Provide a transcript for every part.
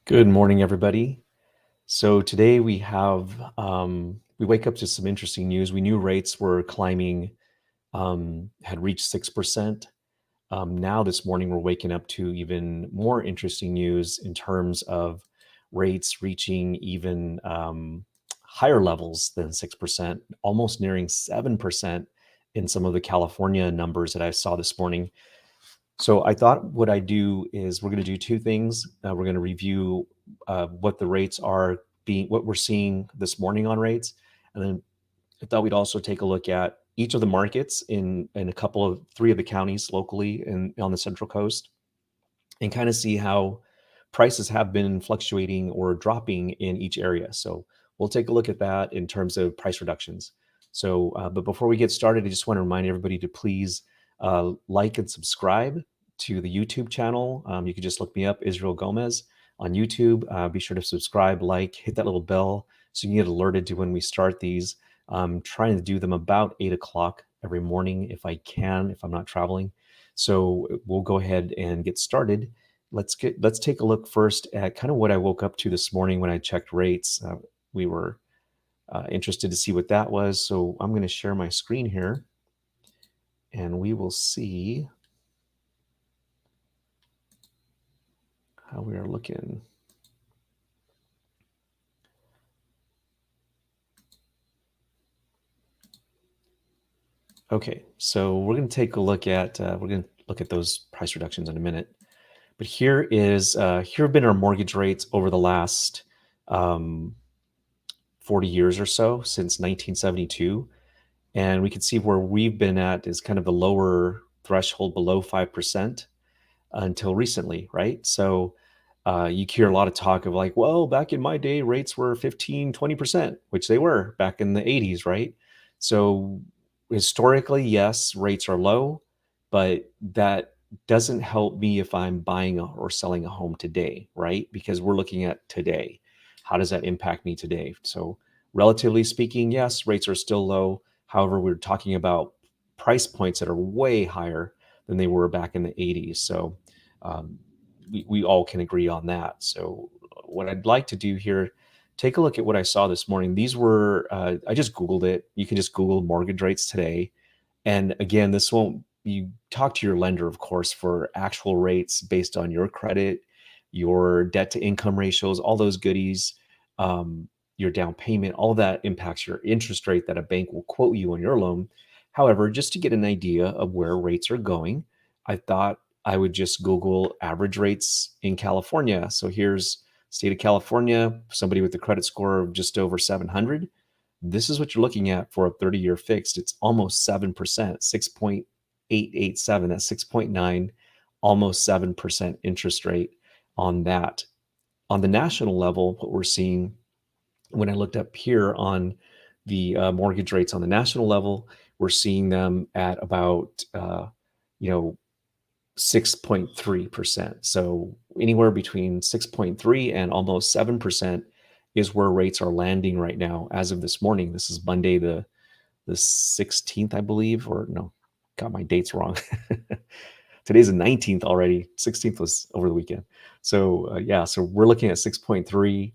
Good morning, everybody. So today we wake up to some interesting news. We knew rates were climbing, had reached 6%. Now this morning we're waking up to even more interesting news in terms of rates reaching even higher levels than 6%, almost nearing 7% in some of the California numbers that I saw this morning. So I thought what I do is we're going to do two things. We're going to review what the rates are what we're seeing this morning on rates, and then I thought we'd also take a look at each of the markets in a couple of three of the counties locally and on the Central Coast, and kind of see how prices have been fluctuating or dropping in each area. So we'll take a look at that in terms of price reductions. So, but before we get started, I just want to remind everybody to please like and subscribe to the YouTube channel. You can just look me up, Eisrael Gomez, on YouTube. Be sure to subscribe, like, hit that little bell so you can get alerted to when we start these. I'm trying to do them about 8 o'clock every morning if I can, if I'm not traveling. So we'll go ahead and get started. Let's take a look first at kind of what I woke up to this morning when I checked rates. We were interested to see what that was. So I'm going to share my screen here and we will see how we are looking. Okay, so we're going to take a look at those price reductions in a minute. But here have been our mortgage rates over the last 40 years or so, since 1972. And we can see where we've been at is kind of the lower threshold below 5% until recently, right? So you hear a lot of talk of like, well, back in my day, rates were 15, 20%, which they were back in the 80s, right? So historically, yes, rates are low, but that doesn't help me if I'm buying or selling a home today, right? Because we're looking at today. How does that impact me today? So relatively speaking, yes, rates are still low. However, we're talking about price points that are way higher than they were back in the 80s. So um, we all can agree on that. So what I'd like to do here, take a look at what I saw this morning. These were, I just Googled it. You can just Google mortgage rates today. And again, this won't, you talk to your lender, of course, for actual rates based on your credit, your debt to income ratios, all those goodies, your down payment, all of that impacts your interest rate that a bank will quote you on your loan. However, just to get an idea of where rates are going, I thought I would just Google average rates in California. So here's state of California, somebody with a credit score of just over 700. This is what you're looking at for a 30-year fixed. It's almost 7%, 6.887. That's 6.9, almost 7% interest rate on that. On the national level, what we're seeing when I looked up here on the mortgage rates on the national level, we're seeing them at about, you know, 6.3%. So anywhere between 6.3 and almost 7% is where rates are landing right now as of this morning. This is Monday, the 16th, I believe, or no, got my dates wrong. Today's the 19th already. 16th was over the weekend. So yeah, so we're looking at 6.3,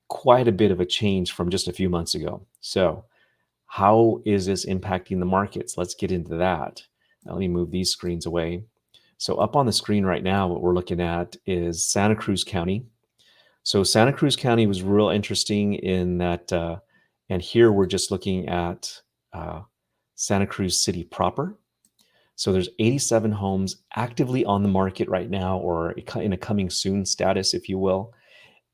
quite a bit of a change from just a few months ago. So how is this impacting the markets? Let's get into that. Now, let me move these screens away. So up on the screen right now, what we're looking at is Santa Cruz County. So Santa Cruz County was real interesting in that, and here we're just looking at Santa Cruz City proper. So there's 87 homes actively on the market right now, or in a coming soon status, if you will.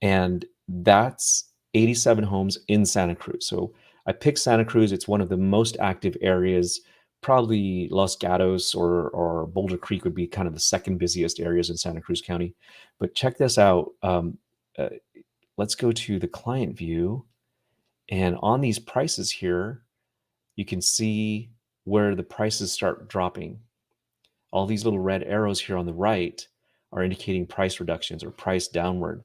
And that's 87 homes in Santa Cruz. So I picked Santa Cruz. It's one of the most active areas. Probably Los Gatos or Boulder Creek would be kind of the second busiest areas in Santa Cruz County. But check this out. Uh, let's go to the client view. And on these prices here, you can see where the prices start dropping. All these little red arrows here on the right are indicating price reductions or price downward.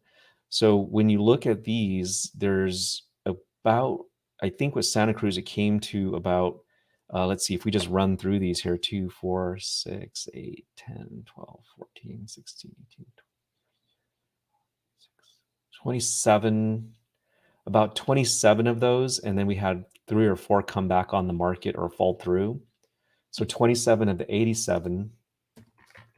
So when you look at these, there's about, I think with Santa Cruz, it came to about, let's see, if we just run through these here, 2, 4, 6, 8, 10, 12, 14, 16, 18, 27, about 27 of those, and then we had 3 or 4 come back on the market or fall through. So 27 of the 87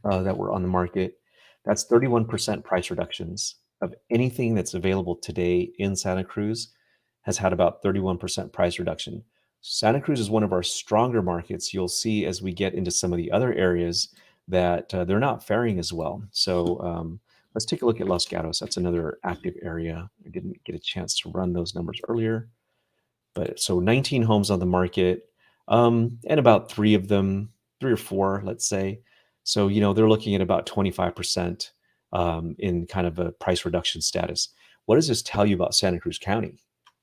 that were on the market, that's 31% price reductions of anything that's available today in Santa Cruz has had about 31% price reduction. Santa Cruz is one of our stronger markets. You'll see as we get into some of the other areas that they're not faring as well. So let's take a look at Los Gatos. That's another active area. I didn't get a chance to run those numbers earlier. But so 19 homes on the market, and about 3 or 4, let's say. So, they're looking at about 25% in kind of a price reduction status. What does this tell you about Santa Cruz County?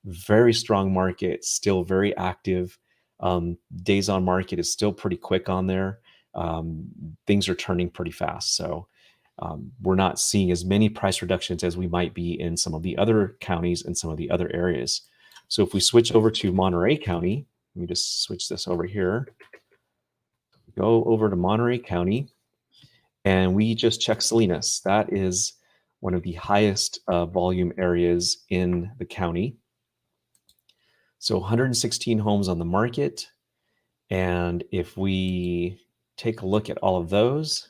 Very strong market, still very active. Days on market is still pretty quick on there. Things are turning pretty fast. So we're not seeing as many price reductions as we might be in some of the other counties and some of the other areas. So if we switch over to Monterey County, let me just switch this over here. Go over to Monterey County, and we just check Salinas. That is one of the highest volume areas in the county. So 116 homes on the market. And if we take a look at all of those,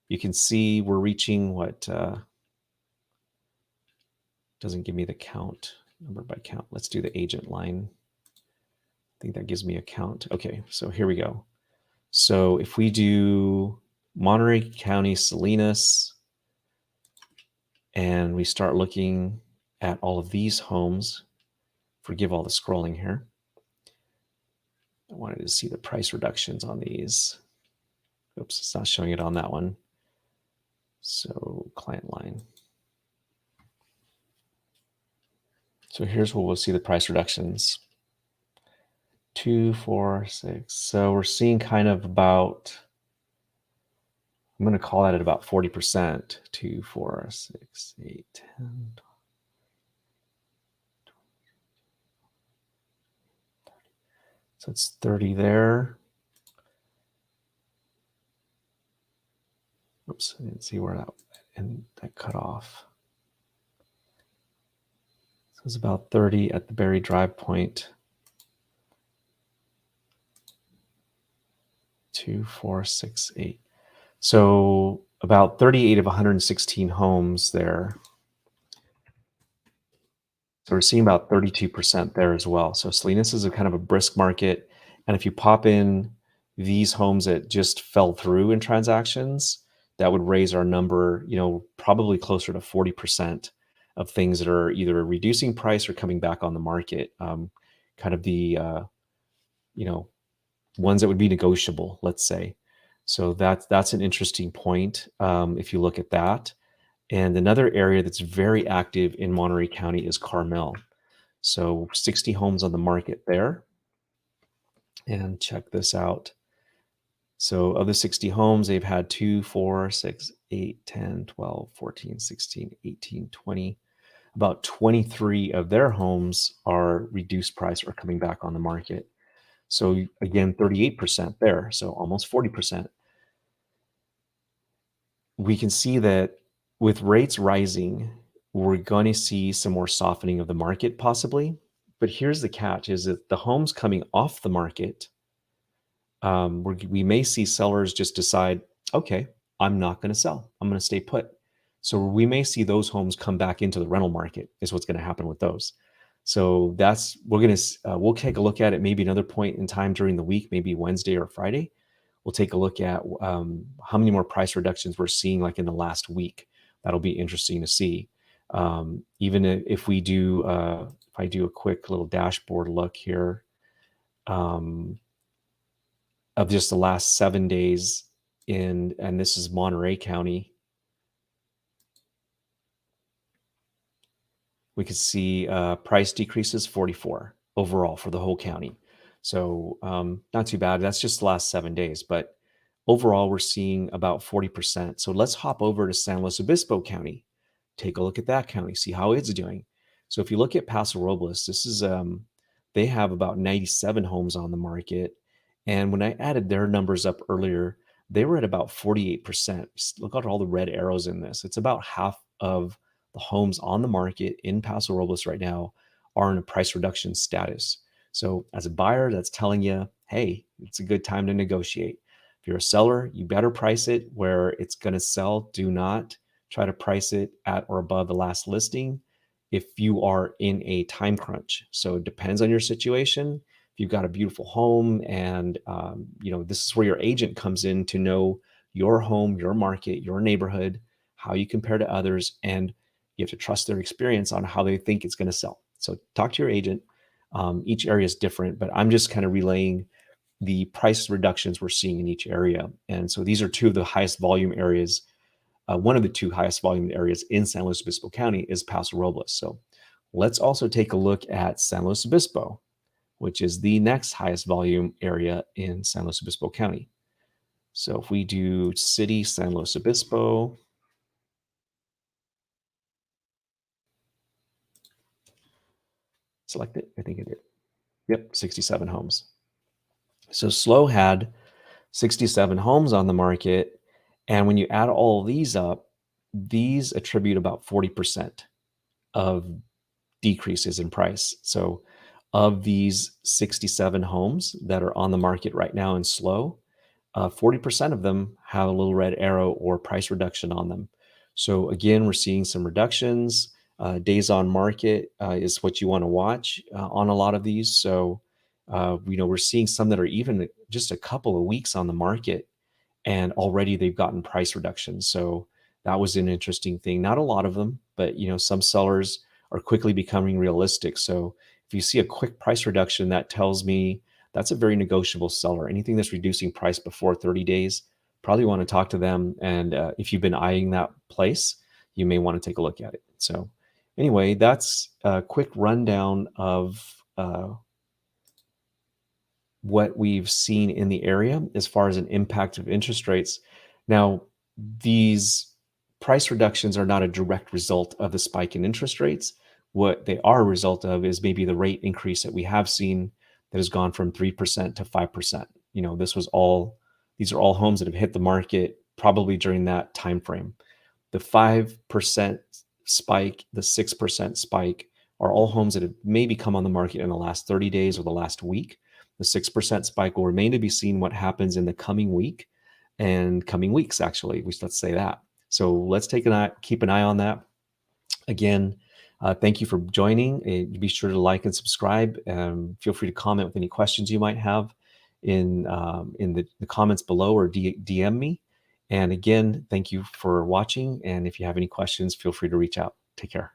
you can see we're reaching what doesn't give me the count, number by count. Let's do the agent line. I think that gives me a count. Okay, so here we go. So if we do Monterey County, Salinas, and we start looking at all of these homes, forgive all the scrolling here. I wanted to see the price reductions on these. Oops, it's not showing it on that one. So client line. So here's where we'll see the price reductions. 2, 4, 6. So we're seeing kind of about, I'm going to call that at about 40%. 2, 4, 6, 8, 10. So it's 30 there. Oops, I didn't see where that cut off. So it's about 30 at the Berry Drive point. 2, 4, 6, 8. So about 38 of 116 homes there. So we're seeing about 32% there as well. So Salinas is a kind of a brisk market. And if you pop in these homes that just fell through in transactions, that would raise our number, probably closer to 40% of things that are either reducing price or coming back on the market. Kind of the, ones that would be negotiable, let's say. So that's an interesting point if you look at that. And another area that's very active in Monterey County is Carmel. So 60 homes on the market there. And check this out. So of the 60 homes, they've had 2, 4, 6, 8, 10, 12, 14, 16, 18, 20. About 23 of their homes are reduced price or coming back on the market. So again, 38% there. So almost 40%. We can see that with rates rising, we're going to see some more softening of the market possibly. But here's the catch, is that the homes coming off the market, we may see sellers just decide, okay, I'm not going to sell. I'm going to stay put. So we may see those homes come back into the rental market is what's going to happen with those. So we'll take a look at it maybe another point in time during the week, maybe Wednesday or Friday. We'll take a look at how many more price reductions we're seeing like in the last week. That'll be interesting to see. Even if we do, if I do a quick little dashboard look here of just the last 7 days and this is Monterey County, we could see price decreases 44 overall for the whole county. So not too bad. That's just the last 7 days, but overall we're seeing about 40%. So let's hop over to San Luis Obispo County. Take a look at that county, see how it's doing. So if you look at Paso Robles, this is they have about 97 homes on the market. And when I added their numbers up earlier, they were at about 48%. Look at all the red arrows in this. It's about half of the homes on the market in Paso Robles right now are in a price reduction status. So as a buyer, that's telling you, hey, it's a good time to negotiate. If you're a seller, you better price it where it's going to sell. Do not try to price it at or above the last listing if you are in a time crunch. So it depends on your situation. If you've got a beautiful home and this is where your agent comes in to know your home, your market, your neighborhood, how you compare to others, and you have to trust their experience on how they think it's going to sell. So talk to your agent. Each area is different, but I'm just kind of relaying the price reductions we're seeing in each area. And so these are two of the highest volume areas. One of the two highest volume areas in San Luis Obispo County is Paso Robles. So let's also take a look at San Luis Obispo, which is the next highest volume area in San Luis Obispo County. So if we do city San Luis Obispo, select it, I think it did. Yep, 67 homes. So SLO had 67 homes on the market. And when you add all these up, these attribute about 40% of decreases in price. So of these 67 homes that are on the market right now in SLO, 40% of them have a little red arrow or price reduction on them. So again, we're seeing some reductions. Days on market is what you want to watch on a lot of these. So, we're seeing some that are even just a couple of weeks on the market and already they've gotten price reductions. So that was an interesting thing. Not a lot of them, but some sellers are quickly becoming realistic. So if you see a quick price reduction, that tells me that's a very negotiable seller. Anything that's reducing price before 30 days, probably want to talk to them. And if you've been eyeing that place, you may want to take a look at it. So anyway, that's a quick rundown of what we've seen in the area as far as an impact of interest rates. Now, these price reductions are not a direct result of the spike in interest rates. What they are a result of is maybe the rate increase that we have seen that has gone from 3% to 5%. These are all homes that have hit the market probably during that time frame. The 5% spike, the 6% spike are all homes that have maybe come on the market in the last 30 days or the last week. The 6% spike will remain to be seen what happens in the coming week and coming weeks, actually. Let's say that. So let's keep an eye on that. Again, thank you for joining. Be sure to like and subscribe. Feel free to comment with any questions you might have in the comments below or DM me. And again, thank you for watching. And if you have any questions, feel free to reach out. Take care.